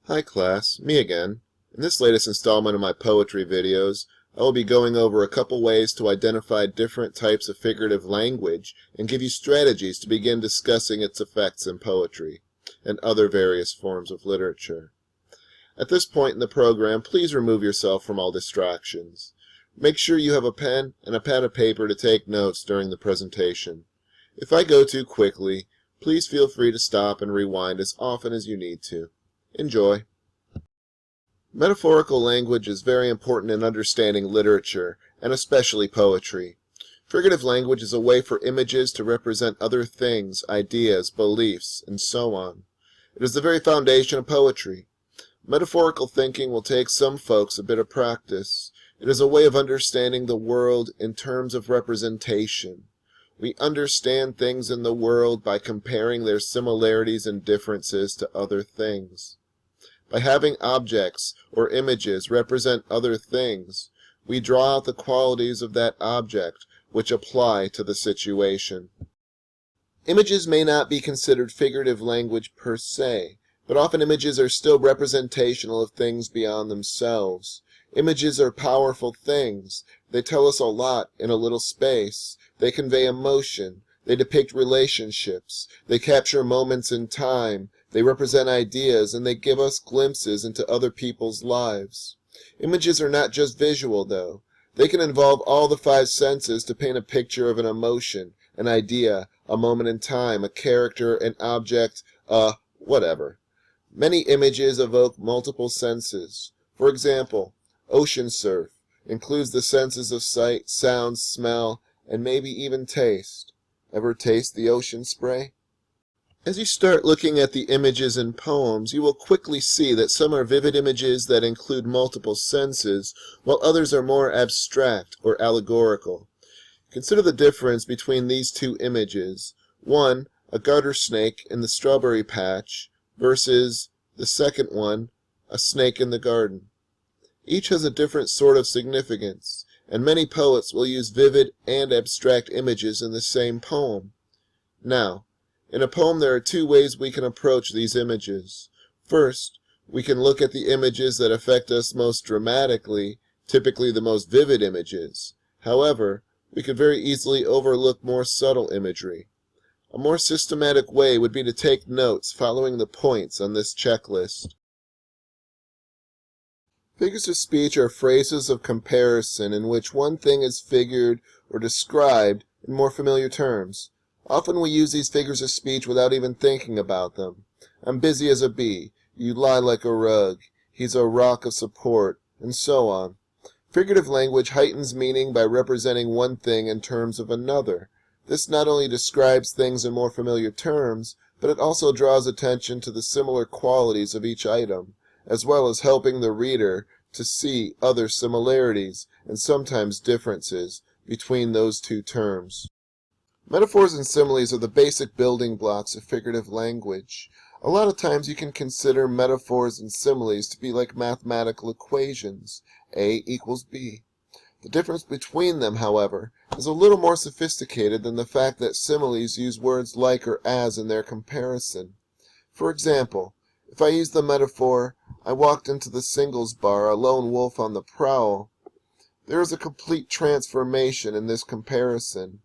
Hi class, me again. In this latest installment of my poetry videos, I will be going over a couple ways to identify different types of figurative language and give you strategies to begin discussing its effects in poetry and other various forms of literature. At this point in the program, please remove yourself from all distractions. Make sure you have a pen and a pad of paper to take notes during the presentation. If I go too quickly, please feel free to stop and rewind as often as you need to. Enjoy. Metaphorical language is very important in understanding literature, and especially poetry. Figurative language is a way for images to represent other things, ideas, beliefs, and so on. It is the very foundation of poetry. Metaphorical thinking will take some folks a bit of practice. It is a way of understanding the world in terms of representation. We understand things in the world by comparing their similarities and differences to other things. By having objects or images represent other things, we draw out the qualities of that object which apply to the situation. Images may not be considered figurative language per se, but often images are still representational of things beyond themselves. Images are powerful things. They tell us a lot in a little space. They convey emotion. They depict relationships. They capture moments in time. They represent ideas, and they give us glimpses into other people's lives. Images are not just visual, though. They can involve all the five senses to paint a picture of an emotion, an idea, a moment in time, a character, an object, whatever. Many images evoke multiple senses. For example, ocean surf includes the senses of sight, sound, smell, and maybe even taste. Ever taste the ocean spray? As you start looking at the images in poems, you will quickly see that some are vivid images that include multiple senses, while others are more abstract or allegorical. Consider the difference between these two images. One, a garter snake in the strawberry patch, versus the second one, a snake in the garden. Each has a different sort of significance, and many poets will use vivid and abstract images in the same poem. Now, in a poem there are two ways we can approach these images. First, we can look at the images that affect us most dramatically, typically the most vivid images. However, we could very easily overlook more subtle imagery. A more systematic way would be to take notes following the points on this checklist. Figures of speech are phrases of comparison in which one thing is figured or described in more familiar terms. Often we use these figures of speech without even thinking about them. I'm busy as a bee, you lie like a rug, he's a rock of support, and so on. Figurative language heightens meaning by representing one thing in terms of another. This not only describes things in more familiar terms, but it also draws attention to the similar qualities of each item, as well as helping the reader to see other similarities and sometimes differences between those two terms. Metaphors and similes are the basic building blocks of figurative language. A lot of times you can consider metaphors and similes to be like mathematical equations, A equals B. The difference between them, however, is a little more sophisticated than the fact that similes use words like or as in their comparison. For example, if I use the metaphor, I walked into the singles bar, a lone wolf on the prowl, there is a complete transformation in this comparison.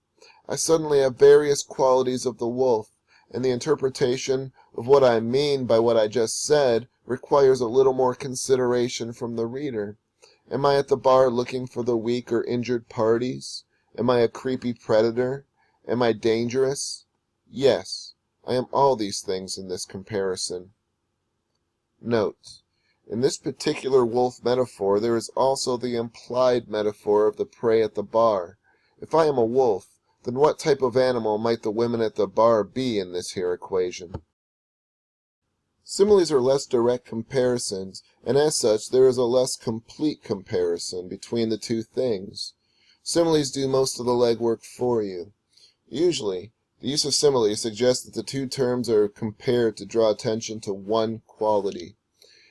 I suddenly have various qualities of the wolf, and the interpretation of what I mean by what I just said requires a little more consideration from the reader. Am I at the bar looking for the weak or injured parties? Am I a creepy predator? Am I dangerous? Yes, I am all these things in this comparison. Note: in this particular wolf metaphor, there is also the implied metaphor of the prey at the bar. If I am a wolf, then what type of animal might the women at the bar be in this here equation? Similes are less direct comparisons, and as such there is a less complete comparison between the two things. Similes do most of the legwork for you. Usually, the use of similes suggests that the two terms are compared to draw attention to one quality.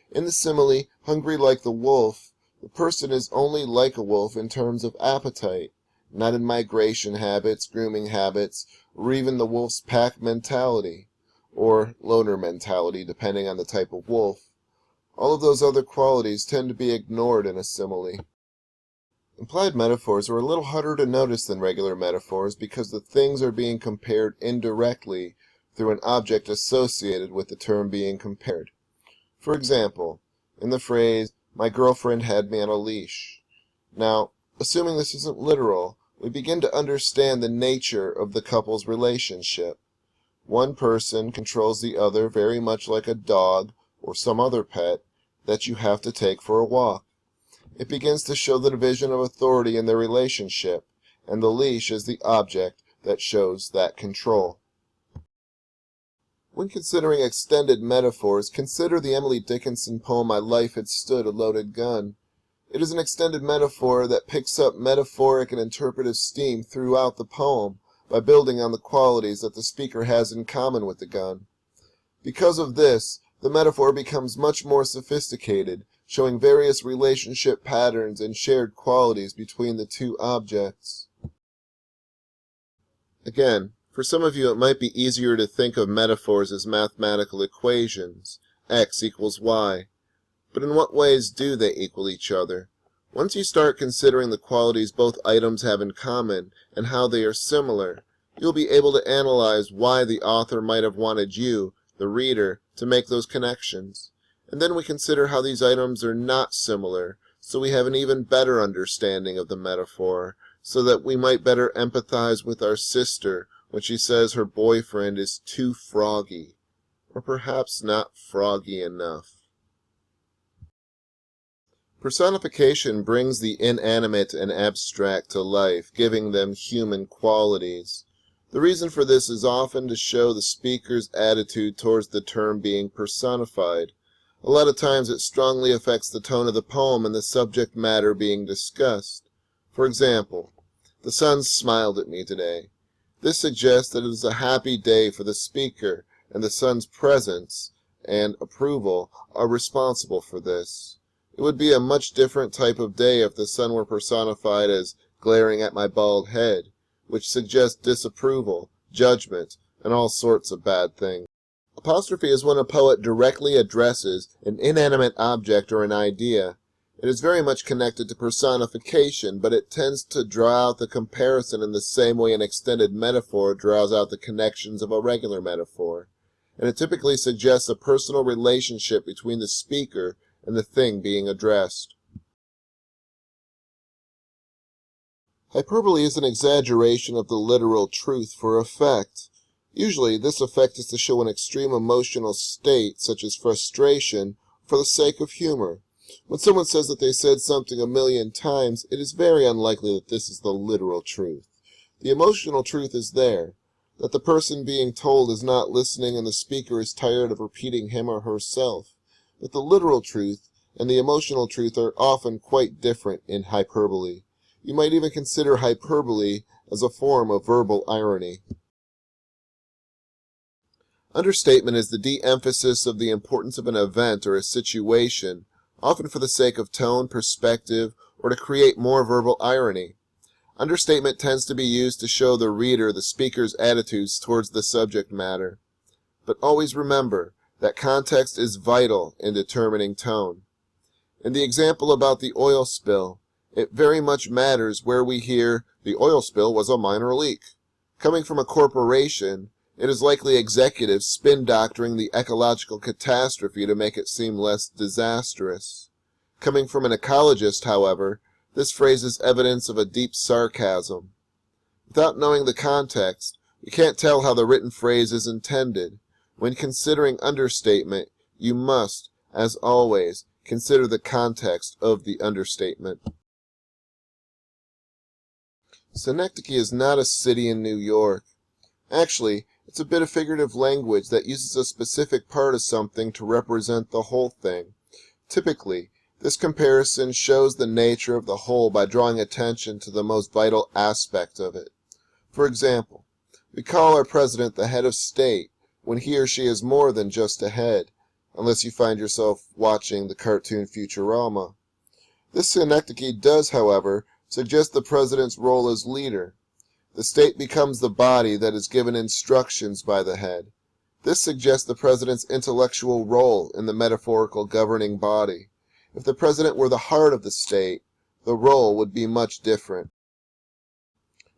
In the simile, hungry like the wolf, the person is only like a wolf in terms of appetite, not in migration habits, grooming habits, or even the wolf's pack mentality, or loner mentality, depending on the type of wolf. All of those other qualities tend to be ignored in a simile. Implied metaphors are a little harder to notice than regular metaphors because the things are being compared indirectly through an object associated with the term being compared. For example, in the phrase, "My girlfriend had me on a leash." Now, assuming this isn't literal, we begin to understand the nature of the couple's relationship. One person controls the other very much like a dog or some other pet that you have to take for a walk. It begins to show the division of authority in their relationship, and the leash is the object that shows that control. When considering extended metaphors, consider the Emily Dickinson poem "My Life Had Stood a Loaded Gun." It is an extended metaphor that picks up metaphoric and interpretive steam throughout the poem by building on the qualities that the speaker has in common with the gun. Because of this, the metaphor becomes much more sophisticated, showing various relationship patterns and shared qualities between the two objects. Again, for some of you it might be easier to think of metaphors as mathematical equations, x equals y. But in what ways do they equal each other? Once you start considering the qualities both items have in common and how they are similar, you'll be able to analyze why the author might have wanted you, the reader, to make those connections. And then we consider how these items are not similar, so we have an even better understanding of the metaphor, so that we might better empathize with our sister when she says her boyfriend is too froggy, or perhaps not froggy enough. Personification brings the inanimate and abstract to life, giving them human qualities. The reason for this is often to show the speaker's attitude towards the term being personified. A lot of times it strongly affects the tone of the poem and the subject matter being discussed. For example, "The sun smiled at me today." This suggests that it is a happy day for the speaker, and the sun's presence and approval are responsible for this. It would be a much different type of day if the sun were personified as glaring at my bald head, which suggests disapproval, judgment, and all sorts of bad things. Apostrophe is when a poet directly addresses an inanimate object or an idea. It is very much connected to personification, but it tends to draw out the comparison in the same way an extended metaphor draws out the connections of a regular metaphor, and it typically suggests a personal relationship between the speaker and the thing being addressed. Hyperbole is an exaggeration of the literal truth for effect. Usually, this effect is to show an extreme emotional state, such as frustration, for the sake of humor. When someone says that they said something 1,000,000 times, it is very unlikely that this is the literal truth. The emotional truth is there, that the person being told is not listening and the speaker is tired of repeating him or herself. But the literal truth and the emotional truth are often quite different in hyperbole. You might even consider hyperbole as a form of verbal irony. Understatement is the de-emphasis of the importance of an event or a situation, often for the sake of tone, perspective, or to create more verbal irony. Understatement tends to be used to show the reader the speaker's attitudes towards the subject matter. But always remember that context is vital in determining tone. In the example about the oil spill, it very much matters where we hear "the oil spill was a minor leak." Coming from a corporation, it is likely executives spin-doctoring the ecological catastrophe to make it seem less disastrous. Coming from an ecologist, however, this phrase is evidence of a deep sarcasm. Without knowing the context, we can't tell how the written phrase is intended. When considering understatement, you must, as always, consider the context of the understatement. Synecdoche is not a city in New York. Actually, it's a bit of figurative language that uses a specific part of something to represent the whole thing. Typically, this comparison shows the nature of the whole by drawing attention to the most vital aspect of it. For example, we call our president the head of state when he or she is more than just a head, unless you find yourself watching the cartoon Futurama. This synecdoche does, however, suggest the president's role as leader. The state becomes the body that is given instructions by the head. This suggests the president's intellectual role in the metaphorical governing body. If the president were the heart of the state, the role would be much different.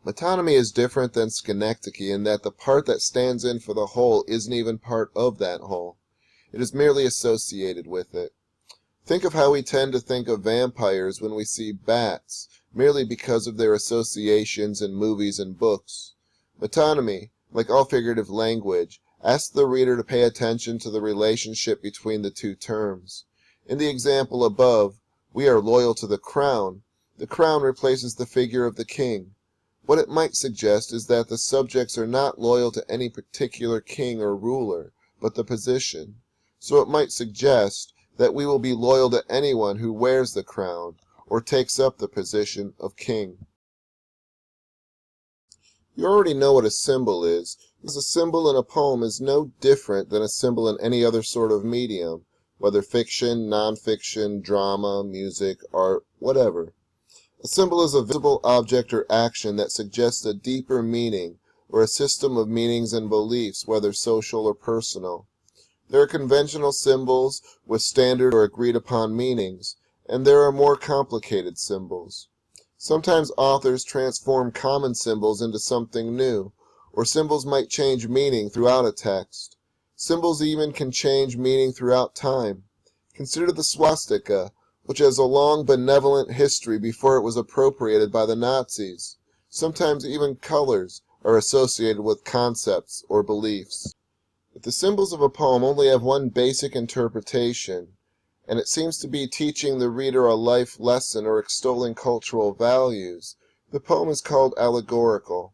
Metonymy is different than synecdoche in that the part that stands in for the whole isn't even part of that whole. It is merely associated with it. Think of how we tend to think of vampires when we see bats, merely because of their associations in movies and books. Metonymy, like all figurative language, asks the reader to pay attention to the relationship between the two terms. In the example above, we are loyal to the crown. The crown replaces the figure of the king. What it might suggest is that the subjects are not loyal to any particular king or ruler, but the position. So it might suggest that we will be loyal to anyone who wears the crown or takes up the position of king. You already know what a symbol is, because a symbol in a poem is no different than a symbol in any other sort of medium, whether fiction, non-fiction, drama, music, art, whatever. A symbol is a visible object or action that suggests a deeper meaning or a system of meanings and beliefs, whether social or personal. There are conventional symbols with standard or agreed-upon meanings, and there are more complicated symbols. Sometimes authors transform common symbols into something new, or symbols might change meaning throughout a text. Symbols even can change meaning throughout time. Consider the swastika, which has a long benevolent history before it was appropriated by the Nazis. Sometimes even colors are associated with concepts or beliefs. If the symbols of a poem only have one basic interpretation, and it seems to be teaching the reader a life lesson or extolling cultural values, the poem is called allegorical.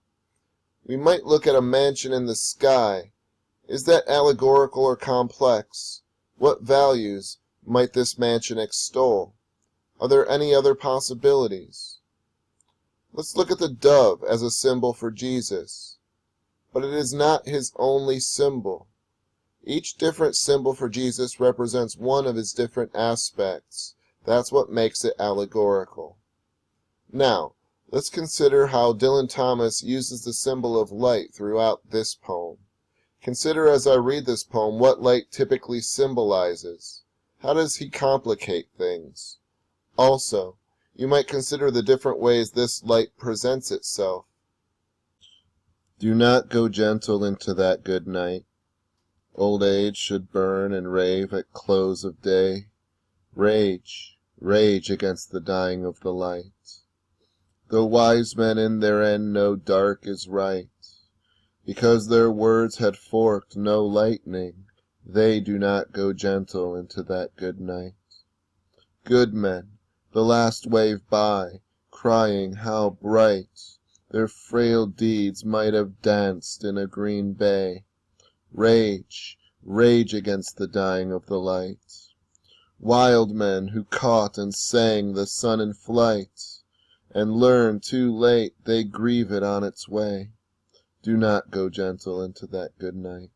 We might look at a mansion in the sky. Is that allegorical or complex? What values might this mansion extol? Are there any other possibilities? Let's look at the dove as a symbol for Jesus. But it is not his only symbol. Each different symbol for Jesus represents one of his different aspects. That's what makes it allegorical. Now, let's consider how Dylan Thomas uses the symbol of light throughout this poem. Consider as I read this poem what light typically symbolizes. How does he complicate things? Also, you might consider the different ways this light presents itself. Do not go gentle into that good night. Old age should burn and rave at close of day. Rage, rage against the dying of the light. Though wise men in their end know dark is right, because their words had forked no lightning, they do not go gentle into that good night. Good men, the last wave by, crying how bright their frail deeds might have danced in a green bay. Rage, rage against the dying of the light. Wild men who caught and sang the sun in flight, and learned too late they grieve it on its way. Do not go gentle into that good night.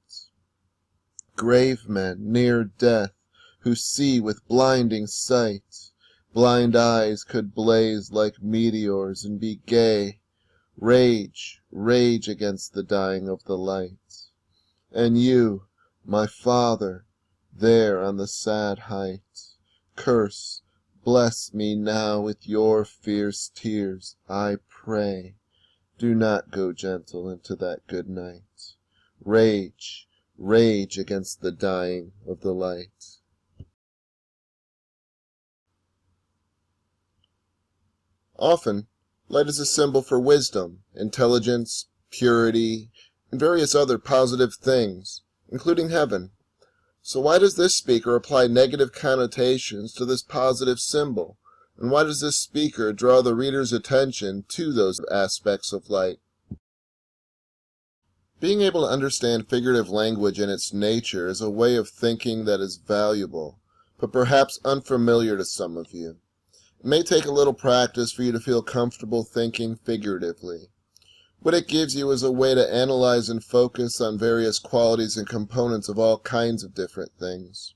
Grave men near death, who see with blinding sight, blind eyes could blaze like meteors and be gay. Rage, rage against the dying of the light. And you, my Father, there on the sad height, curse, bless me now with your fierce tears, I pray. Do not go gentle into that good night. Rage, rage against the dying of the light. Often, light is a symbol for wisdom, intelligence, purity, and various other positive things, including heaven. So why does this speaker apply negative connotations to this positive symbol? And why does this speaker draw the reader's attention to those aspects of light? Being able to understand figurative language in its nature is a way of thinking that is valuable, but perhaps unfamiliar to some of you. It may take a little practice for you to feel comfortable thinking figuratively. What it gives you is a way to analyze and focus on various qualities and components of all kinds of different things.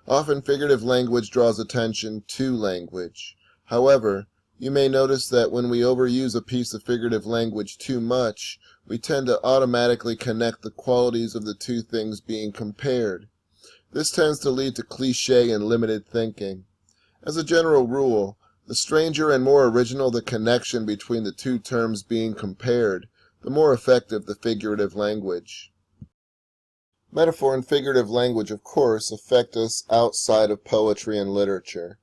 Often figurative language draws attention to language. However, You may notice that when we overuse a piece of figurative language too much, we tend to automatically connect the qualities of the two things being compared. This tends to lead to cliché and limited thinking. As a general rule, the stranger and more original the connection between the two terms being compared, the more effective the figurative language. Metaphor and figurative language, of course, affect us outside of poetry and literature.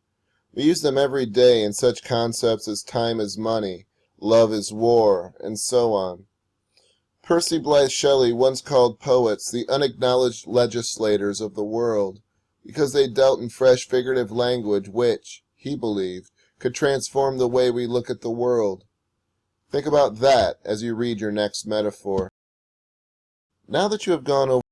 We use them every day in such concepts as time is money, love is war, and so on. Percy Bysshe Shelley once called poets the unacknowledged legislators of the world, because they dealt in fresh figurative language which, he believed, could transform the way we look at the world. Think about that as you read your next metaphor. Now that you have gone over